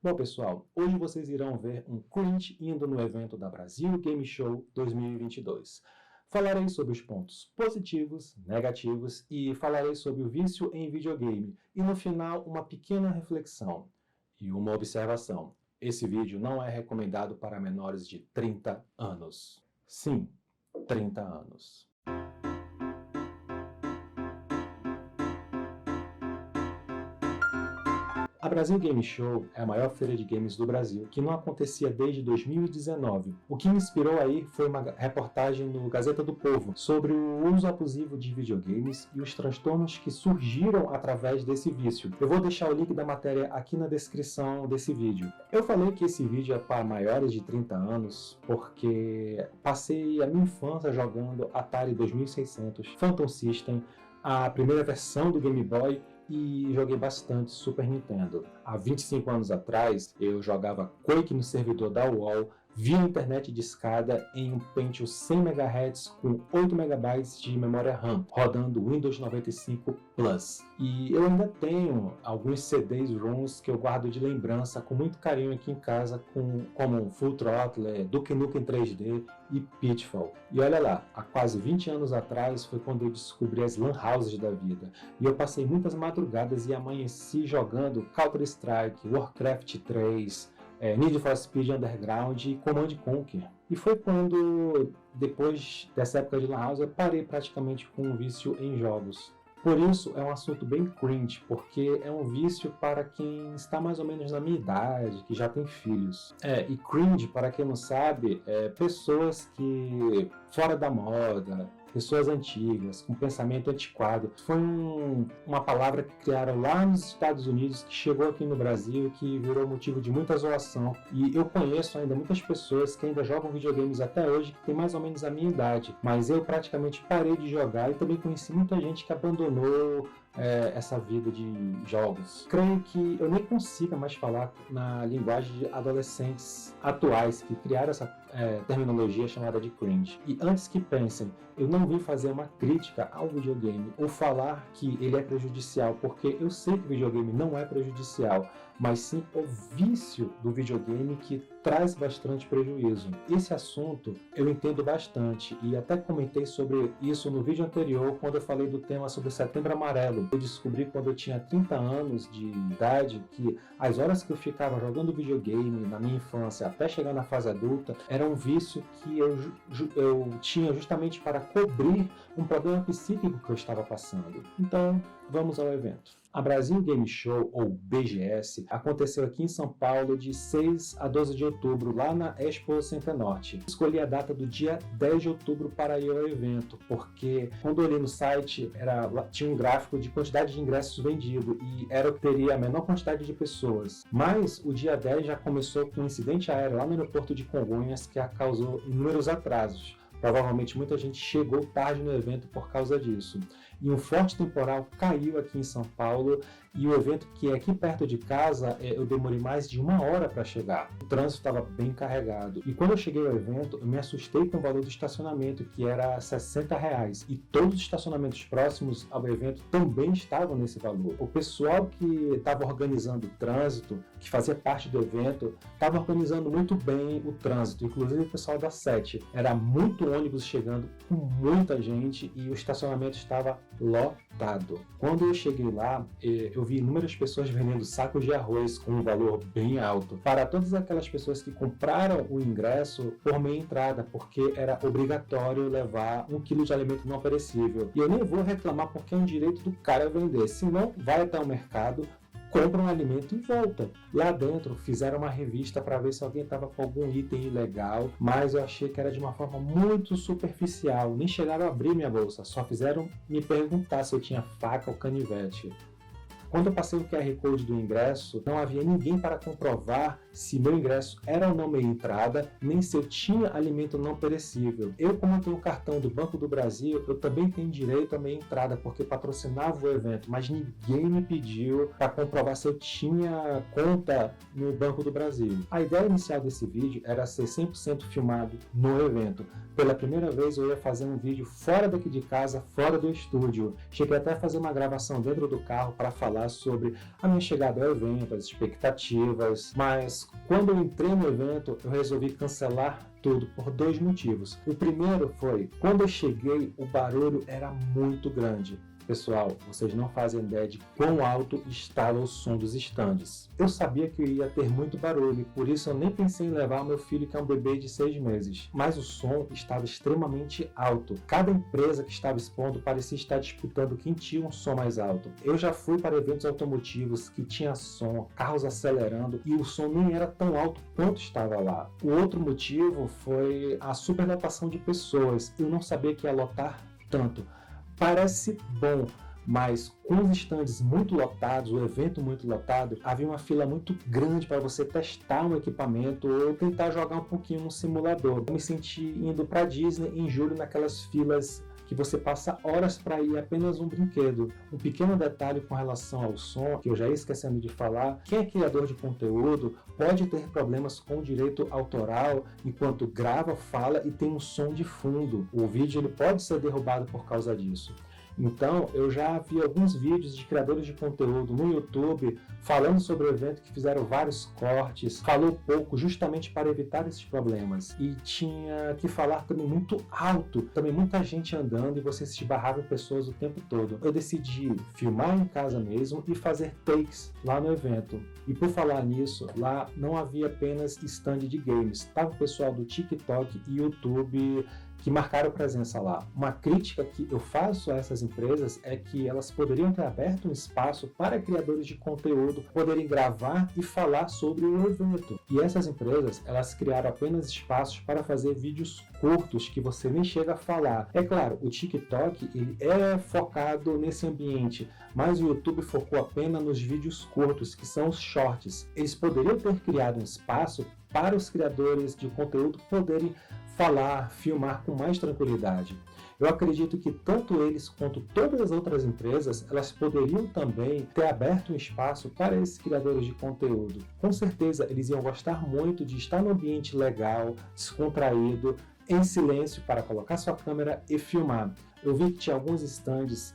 Bom, pessoal, hoje vocês irão ver um cringe indo no evento da Brasil Game Show 2022. Falarei sobre os pontos positivos, negativos e falarei sobre o vício em videogame e no final uma pequena reflexão e uma observação. Esse vídeo não é recomendado para menores de 30 anos. Sim, 30 anos. A Brasil Game Show é a maior feira de games do Brasil, que não acontecia desde 2019. O que me inspirou a ir foi uma reportagem no Gazeta do Povo sobre o uso abusivo de videogames e os transtornos que surgiram através desse vício. Eu vou deixar o link da matéria aqui na descrição desse vídeo. Eu falei que esse vídeo é para maiores de 30 anos porque passei a minha infância jogando Atari 2600, Phantom System, a primeira versão do Game Boy e joguei bastante Super Nintendo. Há 25 anos atrás, eu jogava Quake no servidor da UOL via internet discada em um Pentium 100 MHz com 8 MB de memória RAM, rodando Windows 95 Plus. E eu ainda tenho alguns CDs ROMs que eu guardo de lembrança com muito carinho aqui em casa, como Full Throttle, Duke Nukem 3D e Pitfall. E olha lá, há quase 20 anos atrás foi quando eu descobri as Lan Houses da vida. E eu passei muitas madrugadas e amanheci jogando Counter-Strike, Warcraft 3, Need for Speed Underground e Command & Conquer. E foi quando, depois dessa época de Lan House, eu parei praticamente com um vício em jogos. Por isso, é um assunto bem cringe, porque é um vício para quem está mais ou menos na minha idade, que já tem filhos. E cringe, para quem não sabe, é pessoas que, fora da moda, pessoas antigas, com pensamento antiquado. Foi uma palavra que criaram lá nos Estados Unidos, que chegou aqui no Brasil, que virou motivo de muita zoação. E eu conheço ainda muitas pessoas que ainda jogam videogames até hoje, que tem mais ou menos a minha idade. Mas eu praticamente parei de jogar e também conheci muita gente que abandonou essa vida de jogos. Creio que eu nem consiga mais falar na linguagem de adolescentes atuais que criaram essa terminologia chamada de cringe. E antes que pensem, eu não vim fazer uma crítica ao videogame ou falar que ele é prejudicial, porque eu sei que o videogame não é prejudicial, mas sim o vício do videogame que traz bastante prejuízo. Esse assunto eu entendo bastante e até comentei sobre isso no vídeo anterior, quando eu falei do tema sobre o Setembro Amarelo. Eu descobri quando eu tinha 30 anos de idade que as horas que eu ficava jogando videogame na minha infância até chegar na fase adulta era um vício que eu tinha justamente para cobrir um problema psíquico que eu estava passando. Então, vamos ao evento. A Brasil Game Show, ou BGS, aconteceu aqui em São Paulo de 6 a 12 de outubro, lá na Expo Center Norte. Escolhi a data do dia 10 de outubro para ir ao evento, porque quando eu olhei no site, tinha um gráfico de quantidade de ingressos vendidos e era o que teria a menor quantidade de pessoas. Mas o dia 10 já começou com um incidente aéreo lá no aeroporto de Congonhas que causou inúmeros atrasos. Provavelmente muita gente chegou tarde no evento por causa disso. E um forte temporal caiu aqui em São Paulo e o evento, que é aqui perto de casa, eu demorei mais de 1 hora para chegar. O trânsito estava bem carregado. E quando eu cheguei ao evento, eu me assustei com o valor do estacionamento, que era R$60. E todos os estacionamentos próximos ao evento também estavam nesse valor. O pessoal que estava organizando o trânsito, que fazia parte do evento, estava organizando muito bem o trânsito, inclusive o pessoal da SET. Era muito ônibus chegando com muita gente e o estacionamento estava lotado. Quando eu cheguei lá, eu vi inúmeras pessoas vendendo sacos de arroz com um valor bem alto para todas aquelas pessoas que compraram o ingresso por meia entrada, porque era obrigatório levar 1 quilo de alimento não perecível. E eu nem vou reclamar porque é um direito do cara vender, senão vai até o mercado, compra um alimento e volta. Lá dentro fizeram uma revista para ver se alguém estava com algum item ilegal, mas eu achei que era de uma forma muito superficial. Nem chegaram a abrir minha bolsa, só fizeram me perguntar se eu tinha faca ou canivete. Quando eu passei o QR Code do ingresso, não havia ninguém para comprovar se meu ingresso era ou não meia entrada, nem se eu tinha alimento não perecível. Eu, como tenho o cartão do Banco do Brasil, eu também tenho direito à meia entrada, porque patrocinava o evento, mas ninguém me pediu para comprovar se eu tinha conta no Banco do Brasil. A ideia inicial desse vídeo era ser 100% filmado no evento. Pela primeira vez eu ia fazer um vídeo fora daqui de casa, fora do estúdio. Cheguei até a fazer uma gravação dentro do carro para falar falar sobre a minha chegada ao evento, as expectativas, mas quando eu entrei no evento, eu resolvi cancelar tudo por 2 motivos. O primeiro foi, quando eu cheguei, o barulho era muito grande. Pessoal, vocês não fazem ideia de quão alto estava o som dos estandes. Eu sabia que eu ia ter muito barulho, por isso eu nem pensei em levar meu filho, que é um bebê de 6 meses. Mas o som estava extremamente alto. Cada empresa que estava expondo parecia estar disputando quem tinha um som mais alto. Eu já fui para eventos automotivos que tinha som, carros acelerando, e o som nem era tão alto quanto estava lá. O outro motivo foi a superlotação de pessoas. Eu não sabia que ia lotar tanto. Parece bom, mas com os estandes muito lotados, o evento muito lotado, havia uma fila muito grande para você testar um equipamento ou tentar jogar um pouquinho no simulador. Eu me senti indo para a Disney em julho, naquelas filas que você passa horas para ir apenas um brinquedo. Um pequeno detalhe com relação ao som, que eu já ia esquecendo de falar: quem é criador de conteúdo pode ter problemas com o direito autoral enquanto grava, fala e tem um som de fundo. O vídeo ele pode ser derrubado por causa disso. Então, eu já vi alguns vídeos de criadores de conteúdo no YouTube falando sobre o evento, que fizeram vários cortes, falou pouco justamente para evitar esses problemas. E tinha que falar também muito alto, também muita gente andando e você se esbarrava em pessoas o tempo todo. Eu decidi filmar em casa mesmo e fazer takes lá no evento. E por falar nisso, lá não havia apenas stand de games, estava o pessoal do TikTok e YouTube que marcaram presença lá. Uma crítica que eu faço a essas empresas é que elas poderiam ter aberto um espaço para criadores de conteúdo poderem gravar e falar sobre o evento. E essas empresas, elas criaram apenas espaços para fazer vídeos curtos que você nem chega a falar. É claro, o TikTok ele é focado nesse ambiente, mas o YouTube focou apenas nos vídeos curtos, que são os shorts. Eles poderiam ter criado um espaço para os criadores de conteúdo poderem falar, filmar com mais tranquilidade. Eu acredito que tanto eles quanto todas as outras empresas, elas poderiam também ter aberto um espaço para esses criadores de conteúdo. Com certeza eles iam gostar muito de estar num ambiente legal, descontraído, em silêncio, para colocar sua câmera e filmar. Eu vi que tinha alguns stands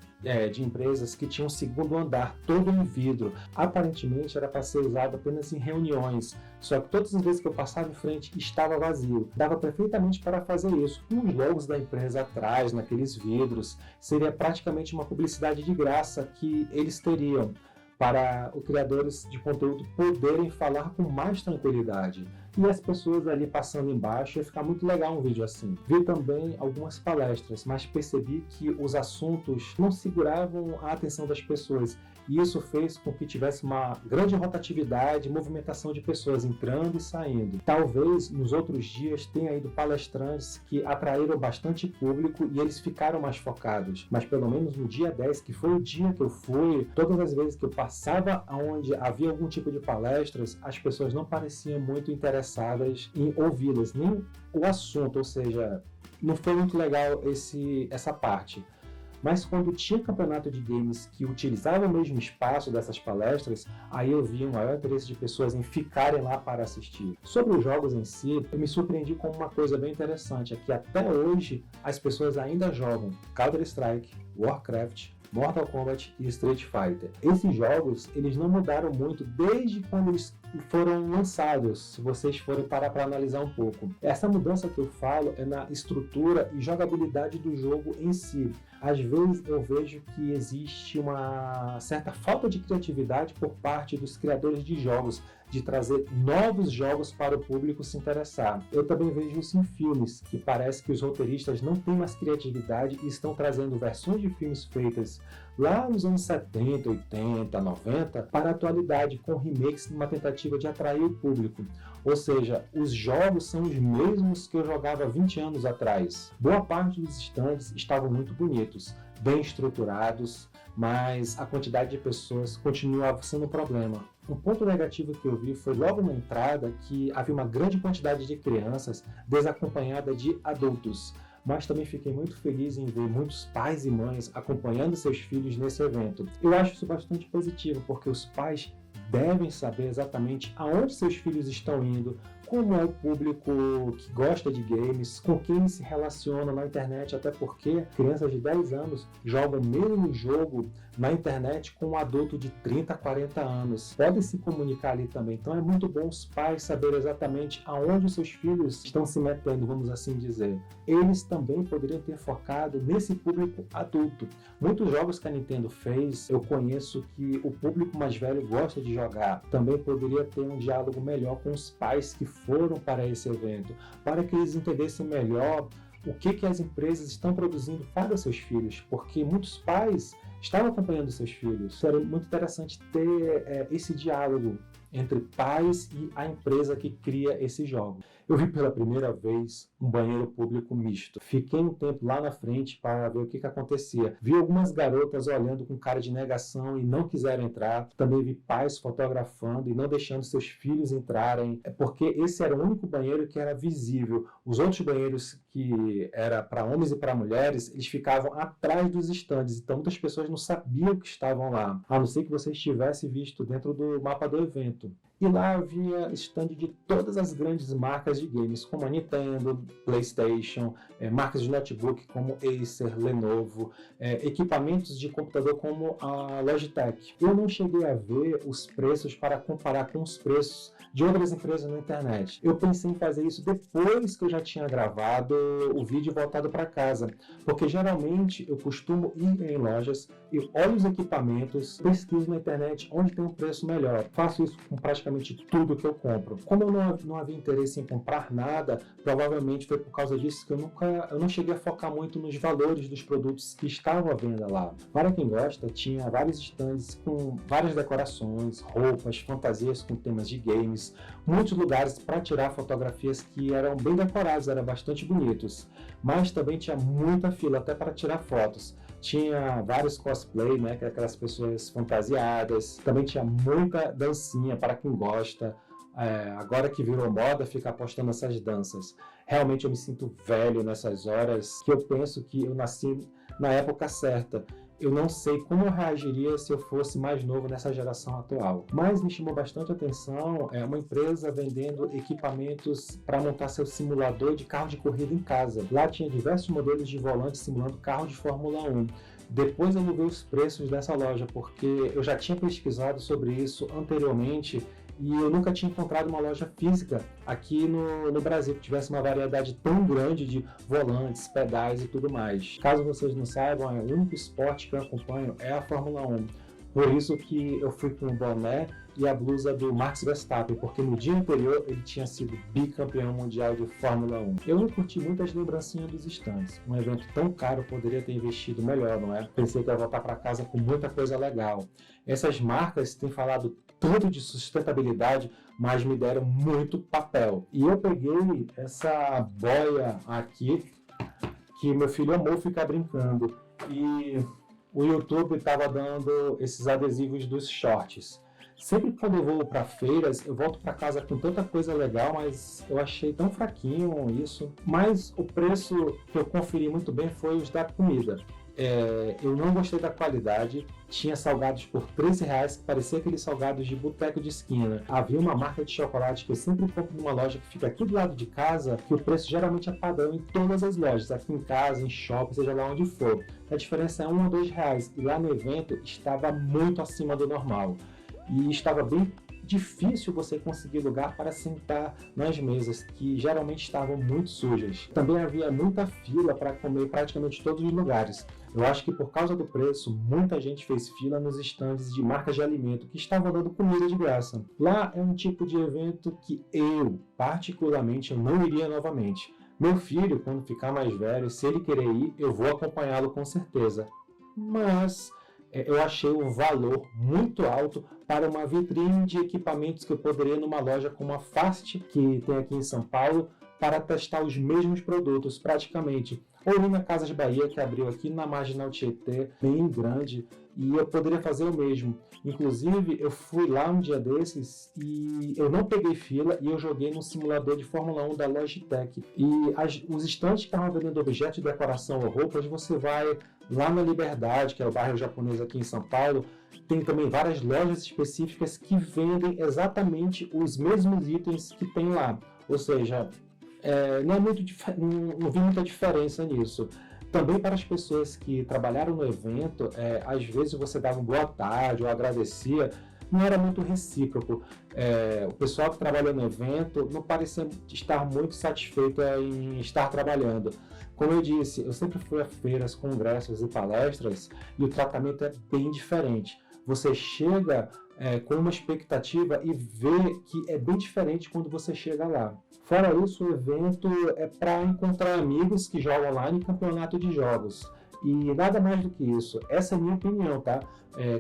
de empresas que tinham um segundo andar todo em vidro. Aparentemente era para ser usado apenas em reuniões, só que todas as vezes que eu passava em frente estava vazio. Dava perfeitamente para fazer isso, com os logos da empresa atrás, naqueles vidros. Seria praticamente uma publicidade de graça que eles teriam para os criadores de conteúdo poderem falar com mais tranquilidade. E as pessoas ali passando embaixo, ia ficar muito legal um vídeo assim. Vi também algumas palestras, mas percebi que os assuntos não seguravam a atenção das pessoas. E isso fez com que tivesse uma grande rotatividade, movimentação de pessoas entrando e saindo. Talvez nos outros dias tenha ido palestrantes que atraíram bastante público e eles ficaram mais focados. Mas pelo menos no dia 10, que foi o dia que eu fui, todas as vezes que eu passava onde havia algum tipo de palestras, as pessoas não pareciam muito interessadas em ouvi-las, nem o assunto, ou seja, não foi muito legal essa parte. Mas quando tinha campeonato de games que utilizava o mesmo espaço dessas palestras, aí eu vi um maior interesse de pessoas em ficarem lá para assistir. Sobre os jogos em si, eu me surpreendi com uma coisa bem interessante, é que até hoje as pessoas ainda jogam Counter-Strike, Warcraft, Mortal Kombat e Street Fighter. Esses jogos, eles não mudaram muito desde quando eles foram lançados, se vocês forem parar para analisar um pouco. Essa mudança que eu falo é na estrutura e jogabilidade do jogo em si. Às vezes eu vejo que existe uma certa falta de criatividade por parte dos criadores de jogos, de trazer novos jogos para o público se interessar. Eu também vejo isso em filmes, que parece que os roteiristas não têm mais criatividade e estão trazendo versões de filmes feitas lá nos anos 70, 80, 90 para a atualidade, com remakes numa tentativa de atrair o público. Ou seja, os jogos são os mesmos que eu jogava 20 anos atrás. Boa parte dos stands estavam muito bonitos, bem estruturados, mas a quantidade de pessoas continuava sendo um problema. Um ponto negativo que eu vi foi logo na entrada que havia uma grande quantidade de crianças desacompanhada de adultos. Mas também fiquei muito feliz em ver muitos pais e mães acompanhando seus filhos nesse evento. Eu acho isso bastante positivo, porque os pais devem saber exatamente aonde seus filhos estão indo, como é o público que gosta de games, com quem se relaciona na internet, até porque crianças de 10 anos jogam o mesmo jogo na internet com um adulto de 30, 40 anos. Podem se comunicar ali também. Então é muito bom os pais saberem exatamente aonde os seus filhos estão se metendo, vamos assim dizer. Eles também poderiam ter focado nesse público adulto. Muitos jogos que a Nintendo fez, eu conheço que o público mais velho gosta de jogar. Também poderia ter um diálogo melhor com os pais que foram para esse evento, para que eles entendessem melhor o que as empresas estão produzindo para seus filhos, porque muitos pais estavam acompanhando seus filhos. Era muito interessante ter esse diálogo entre pais e a empresa que cria esse jogo. Eu vi pela primeira vez um banheiro público misto. Fiquei um tempo lá na frente para ver o que acontecia. Vi algumas garotas olhando com cara de negação e não quiseram entrar. Também vi pais fotografando e não deixando seus filhos entrarem, porque esse era o único banheiro que era visível. Os outros banheiros que era para homens e para mulheres, eles ficavam atrás dos estandes, então muitas pessoas não sabiam que estavam lá, a não ser que você estivesse visto dentro do mapa do evento. E lá havia stand de todas as grandes marcas de games, como a Nintendo, PlayStation, marcas de notebook como Acer, Lenovo, equipamentos de computador como a Logitech. Eu não cheguei a ver os preços para comparar com os preços de outras empresas na internet. Eu pensei em fazer isso depois que eu já tinha gravado o vídeo voltado para casa, porque geralmente eu costumo ir em lojas e olho os equipamentos, pesquiso na internet onde tem um preço melhor. Faço isso com praticamente tudo que eu compro. Como eu não havia interesse em comprar nada, provavelmente foi por causa disso que eu não cheguei a focar muito nos valores dos produtos que estavam à venda lá. Para quem gosta, tinha vários stands com várias decorações, roupas, fantasias com temas de games, muitos lugares para tirar fotografias que eram bem decorados, eram bastante bonitos, mas também tinha muita fila até para tirar fotos. Tinha vários cosplay, né, aquelas pessoas fantasiadas, também tinha muita dancinha para quem gosta. Agora que virou moda ficar postando essas danças. Realmente eu me sinto velho nessas horas, que eu penso que eu nasci na época certa. Eu não sei como eu reagiria se eu fosse mais novo nessa geração atual. Mas me chamou bastante atenção uma empresa vendendo equipamentos para montar seu simulador de carro de corrida em casa. Lá tinha diversos modelos de volante simulando carro de Fórmula 1. Depois eu vou ver os preços dessa loja, porque eu já tinha pesquisado sobre isso anteriormente e eu nunca tinha encontrado uma loja física aqui no Brasil que tivesse uma variedade tão grande de volantes, pedais e tudo mais. Caso vocês não saibam, o único esporte que eu acompanho é a Fórmula 1. Por isso que eu fui com o boné e a blusa do Max Verstappen, porque no dia anterior ele tinha sido bicampeão mundial de Fórmula 1. Eu não curti muito as lembrancinhas dos stands. Um evento tão caro poderia ter investido melhor, não é? Pensei que ia voltar para casa com muita coisa legal. Essas marcas têm falado tanto de sustentabilidade, mas me deram muito papel. E eu peguei essa boia aqui, que meu filho amou ficar brincando. E o YouTube estava dando esses adesivos dos shorts. Sempre quando eu vou para feiras, eu volto para casa com tanta coisa legal, mas eu achei tão fraquinho isso. Mas o preço que eu conferi muito bem foi os da comida. Eu não gostei da qualidade. Tinha salgados por R$13, que parecia aqueles salgados de boteco de esquina. Havia uma marca de chocolate que eu sempre compro numa loja que fica aqui do lado de casa, que o preço geralmente é padrão em todas as lojas, aqui em casa, em shopping, seja lá onde for. A diferença é R$1 ou R$2, e lá no evento estava muito acima do normal. E estava bem difícil você conseguir lugar para sentar nas mesas, que geralmente estavam muito sujas. Também havia muita fila para comer em praticamente todos os lugares. Eu acho que por causa do preço, muita gente fez fila nos estandes de marcas de alimento que estavam dando comida de graça. Lá é um tipo de evento que eu, particularmente, não iria novamente. Meu filho, quando ficar mais velho, se ele querer ir, eu vou acompanhá-lo com certeza. Mas eu achei o valor muito alto para uma vitrine de equipamentos que eu poderia ir numa loja como a Fast, que tem aqui em São Paulo, para testar os mesmos produtos praticamente. Ou ir na Casas Bahia, que abriu aqui na Marginal Tietê, bem grande, e eu poderia fazer o mesmo. Inclusive, eu fui lá um dia desses e eu não peguei fila e eu joguei no simulador de Fórmula 1 da Logitech. E os estandes que estavam vendendo objetos de decoração ou roupas, você vai lá na Liberdade, que é o bairro japonês aqui em São Paulo, Tem também várias lojas específicas que vendem exatamente os mesmos itens que tem lá. Ou seja, não vi muita diferença nisso. Também para as pessoas que trabalharam no evento, às vezes você dava uma boa tarde ou agradecia, não era muito recíproco. O pessoal que trabalhou no evento não parecia estar muito satisfeito em estar trabalhando. Como eu disse, eu sempre fui a feiras, congressos e palestras e o tratamento é bem diferente. Você chega com uma expectativa e vê que é bem diferente quando você chega lá. Fora isso, o evento é para encontrar amigos que jogam online em campeonato de jogos. E nada mais do que isso. Essa é a minha opinião, tá?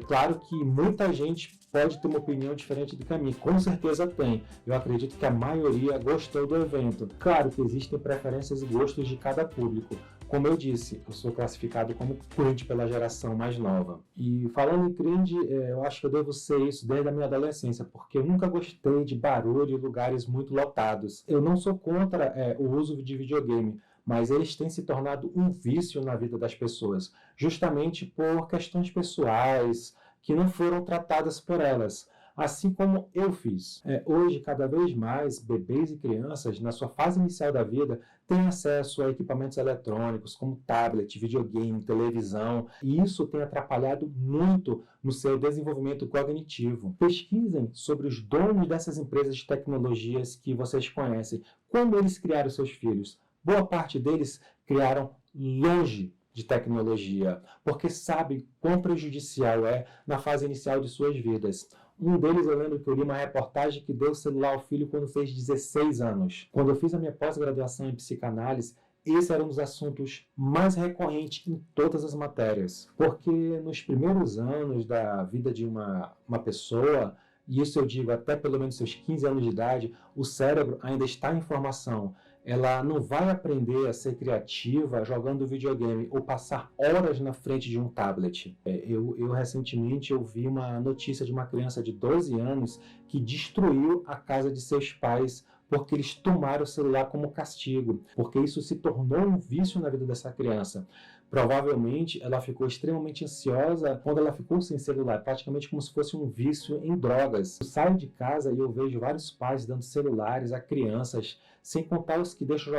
Claro que muita gente pode ter uma opinião diferente do que a minha. Com certeza tem. Eu acredito que a maioria gostou do evento. Claro que existem preferências e gostos de cada público. Como eu disse, eu sou classificado como cringe pela geração mais nova. E falando em cringe, eu acho que eu devo ser isso desde a minha adolescência, porque eu nunca gostei de barulho e lugares muito lotados. Eu não sou contra o uso de videogame, mas eles têm se tornado um vício na vida das pessoas, justamente por questões pessoais que não foram tratadas por elas. Assim como eu fiz. Hoje, cada vez mais, bebês e crianças, na sua fase inicial da vida, têm acesso a equipamentos eletrônicos, como tablet, videogame, televisão, e isso tem atrapalhado muito no seu desenvolvimento cognitivo. Pesquisem sobre os donos dessas empresas de tecnologias que vocês conhecem, como eles criaram seus filhos. Boa parte deles criaram longe de tecnologia, porque sabem quão prejudicial é na fase inicial de suas vidas. Um deles, eu lembro que eu li uma reportagem que deu o celular ao filho quando fez 16 anos. Quando eu fiz a minha pós-graduação em psicanálise, esse era um dos assuntos mais recorrentes em todas as matérias. Porque nos primeiros anos da vida de uma pessoa, e isso eu digo até pelo menos seus 15 anos de idade, o cérebro ainda está em formação. Ela não vai aprender a ser criativa jogando videogame ou passar horas na frente de um tablet. Eu recentemente vi uma notícia de uma criança de 12 anos que destruiu a casa de seus pais porque eles tomaram o celular como castigo, porque isso se tornou um vício na vida dessa criança. Provavelmente ela ficou extremamente ansiosa quando ela ficou sem celular, praticamente como se fosse um vício em drogas. Eu saio de casa e eu vejo vários pais dando celulares a crianças, sem contar os que deixam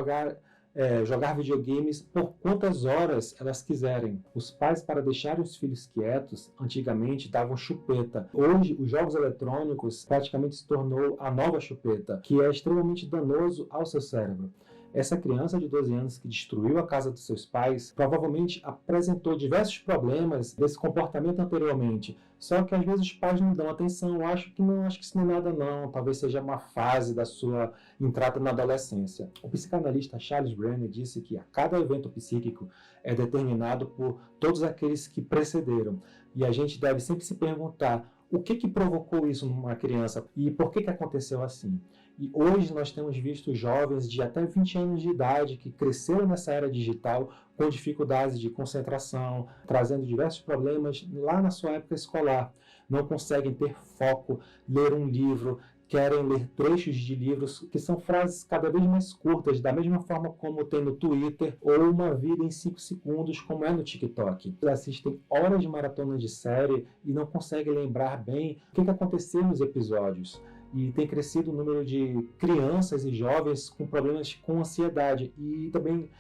jogar videogames por quantas horas elas quiserem. Os pais, para deixarem os filhos quietos, antigamente davam chupeta. Hoje, os jogos eletrônicos praticamente se tornou a nova chupeta, que é extremamente danoso ao seu cérebro. Essa criança de 12 anos que destruiu a casa dos seus pais provavelmente apresentou diversos problemas desse comportamento anteriormente. Só que às vezes os pais não dão atenção. Eu acho que isso não é nada não. Talvez seja uma fase da sua entrada na adolescência. O psicanalista Charles Brenner disse que a cada evento psíquico é determinado por todos aqueles que precederam. E a gente deve sempre se perguntar o que provocou isso numa criança e por que aconteceu assim. E hoje nós temos visto jovens de até 20 anos de idade que cresceram nessa era digital com dificuldades de concentração, trazendo diversos problemas lá na sua época escolar. Não conseguem ter foco, ler um livro, querem ler trechos de livros que são frases cada vez mais curtas, da mesma forma como tem no Twitter, ou uma vida em 5 segundos, como é no TikTok. Eles assistem horas de maratona de série e não conseguem lembrar bem o que aconteceu nos episódios. E tem crescido o número de crianças e jovens com problemas com ansiedade e também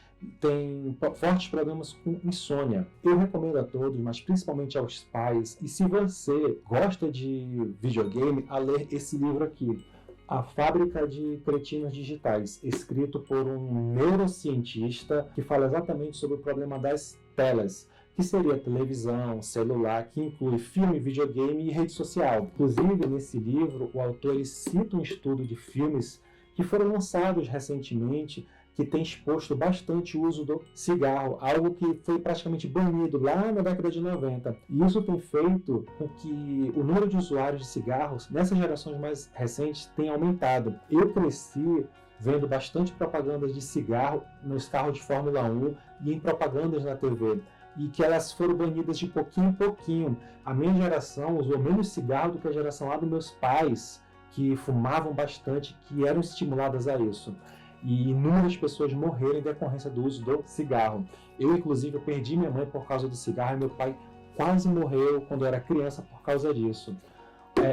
tem fortes problemas com insônia. Eu recomendo a todos, mas principalmente aos pais, e se você gosta de videogame, a ler esse livro aqui, A Fábrica de Cretinos Digitais, escrito por um neurocientista que fala exatamente sobre o problema das telas, que seria televisão, celular, que inclui filme, videogame e rede social. Inclusive, nesse livro, o autor ele cita um estudo de filmes que foram lançados recentemente, que tem exposto bastante o uso do cigarro, algo que foi praticamente banido lá na década de 90. E isso tem feito com que o número de usuários de cigarros nessas gerações mais recentes tenha aumentado. Eu cresci vendo bastante propagandas de cigarro nos carros de Fórmula 1 e em propagandas na TV. E que elas foram banidas de pouquinho em pouquinho. A minha geração usou menos cigarro do que a geração lá dos meus pais, que fumavam bastante, que eram estimuladas a isso. E inúmeras pessoas morreram em decorrência do uso do cigarro. Eu, inclusive, perdi minha mãe por causa do cigarro e meu pai quase morreu quando era criança por causa disso.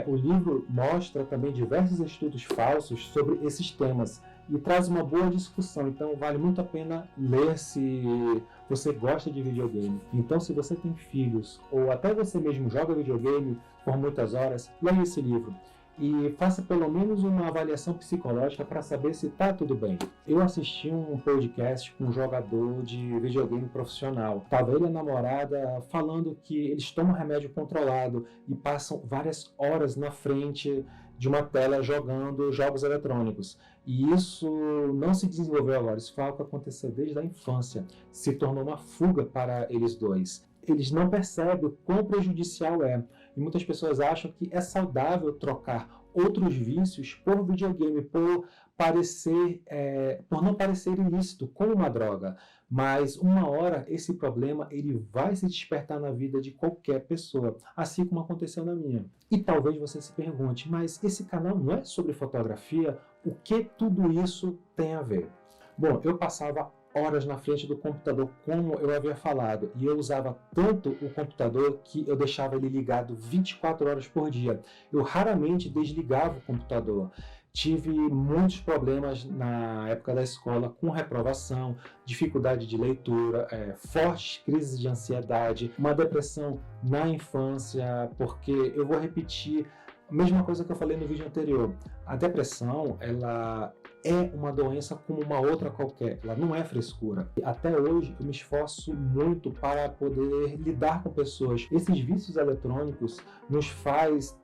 O livro mostra também diversos estudos falsos sobre esses temas e traz uma boa discussão, então vale muito a pena ler se você gosta de videogame. Então, se você tem filhos ou até você mesmo joga videogame por muitas horas, leia esse livro e faça pelo menos uma avaliação psicológica para saber se está tudo bem. Eu assisti um podcast com um jogador de videogame profissional. Estava ele e a namorada falando que eles tomam remédio controlado e passam várias horas na frente de uma tela jogando jogos eletrônicos. E isso não se desenvolveu agora, isso foi algo que aconteceu desde a infância. Se tornou uma fuga para eles dois. Eles não percebem o quão prejudicial é. E muitas pessoas acham que é saudável trocar outros vícios por videogame, por não parecer ilícito, como uma droga. Mas uma hora esse problema ele vai se despertar na vida de qualquer pessoa, assim como aconteceu na minha. E talvez você se pergunte, mas esse canal não é sobre fotografia? O que tudo isso tem a ver? Bom, eu passava horas na frente do computador, como eu havia falado, e eu usava tanto o computador que eu deixava ele ligado 24 horas por dia. Eu raramente desligava o computador. Tive muitos problemas na época da escola com reprovação, dificuldade de leitura, fortes crises de ansiedade, uma depressão na infância, porque eu vou repetir a mesma coisa que eu falei no vídeo anterior. A depressão, ela é uma doença como uma outra qualquer, ela não é frescura. Até hoje eu me esforço muito para poder lidar com pessoas. Esses vícios eletrônicos nos faz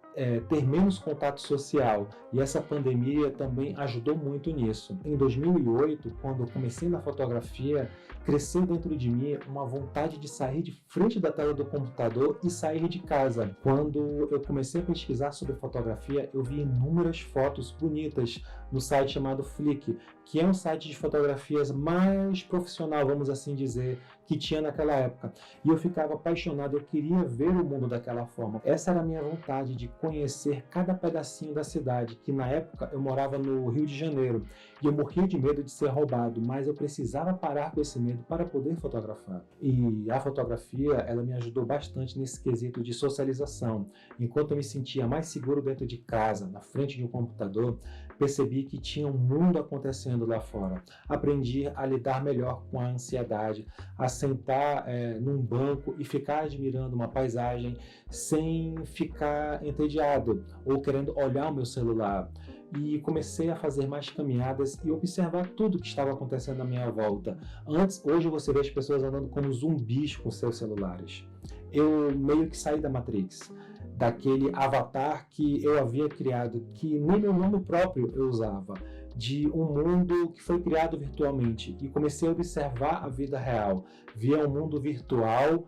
ter menos contato social, e essa pandemia também ajudou muito nisso. Em 2008, quando eu comecei na fotografia, cresceu dentro de mim uma vontade de sair de frente da tela do computador e sair de casa. Quando eu comecei a pesquisar sobre fotografia, eu vi inúmeras fotos bonitas no site chamado Flickr, que é um site de fotografias mais profissional, vamos assim dizer, que tinha naquela época. E eu ficava apaixonado, eu queria ver o mundo daquela forma. Essa era a minha vontade, de conhecer cada pedacinho da cidade, que na época eu morava no Rio de Janeiro, e eu morria de medo de ser roubado, mas eu precisava parar com esse medo para poder fotografar. E a fotografia, ela me ajudou bastante nesse quesito de socialização. Enquanto eu me sentia mais seguro dentro de casa, na frente de um computador, percebi que tinha um mundo acontecendo lá fora. Aprendi a lidar melhor com a ansiedade, a sentar num banco e ficar admirando uma paisagem sem ficar entediado ou querendo olhar o meu celular. E comecei a fazer mais caminhadas e observar tudo que estava acontecendo à minha volta. Hoje você vê as pessoas andando como zumbis com seus celulares. Eu meio que saí da Matrix, daquele avatar que eu havia criado, que nem meu nome próprio eu usava, de um mundo que foi criado virtualmente, e comecei a observar a vida real. Via um mundo virtual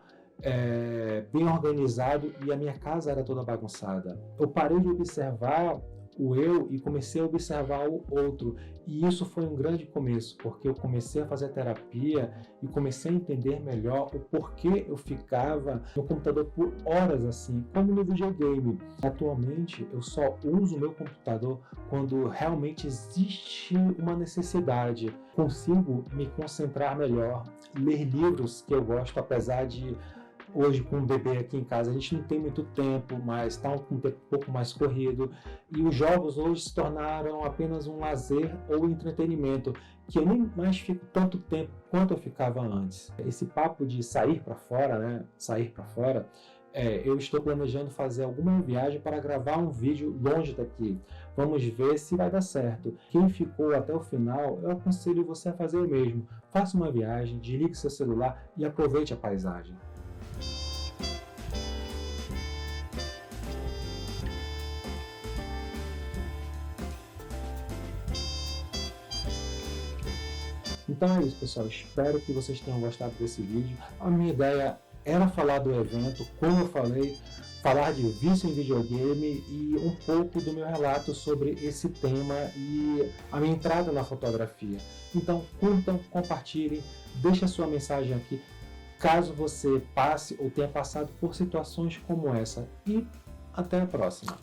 bem organizado e a minha casa era toda bagunçada. Eu parei de observar o eu e comecei a observar o outro, e isso foi um grande começo, porque eu comecei a fazer terapia e comecei a entender melhor o porquê eu ficava no computador por horas assim, como no videogame. Atualmente eu só uso o meu computador quando realmente existe uma necessidade. Consigo me concentrar melhor, ler livros que eu gosto, apesar de hoje, com o bebê aqui em casa, a gente não tem muito tempo, mas está um tempo um pouco mais corrido. E os jogos hoje se tornaram apenas um lazer ou entretenimento, que eu nem mais fico tanto tempo quanto eu ficava antes. Esse papo de sair para fora, né? Sair para fora, eu estou planejando fazer alguma viagem para gravar um vídeo longe daqui. Vamos ver se vai dar certo. Quem ficou até o final, eu aconselho você a fazer o mesmo. Faça uma viagem, desligue seu celular e aproveite a paisagem. Então é isso, pessoal. Espero que vocês tenham gostado desse vídeo. A minha ideia era falar do evento, como eu falei, falar de vício em videogame e um pouco do meu relato sobre esse tema e a minha entrada na fotografia. Então curtam, compartilhem, deixem a sua mensagem aqui, caso você passe ou tenha passado por situações como essa. E até a próxima.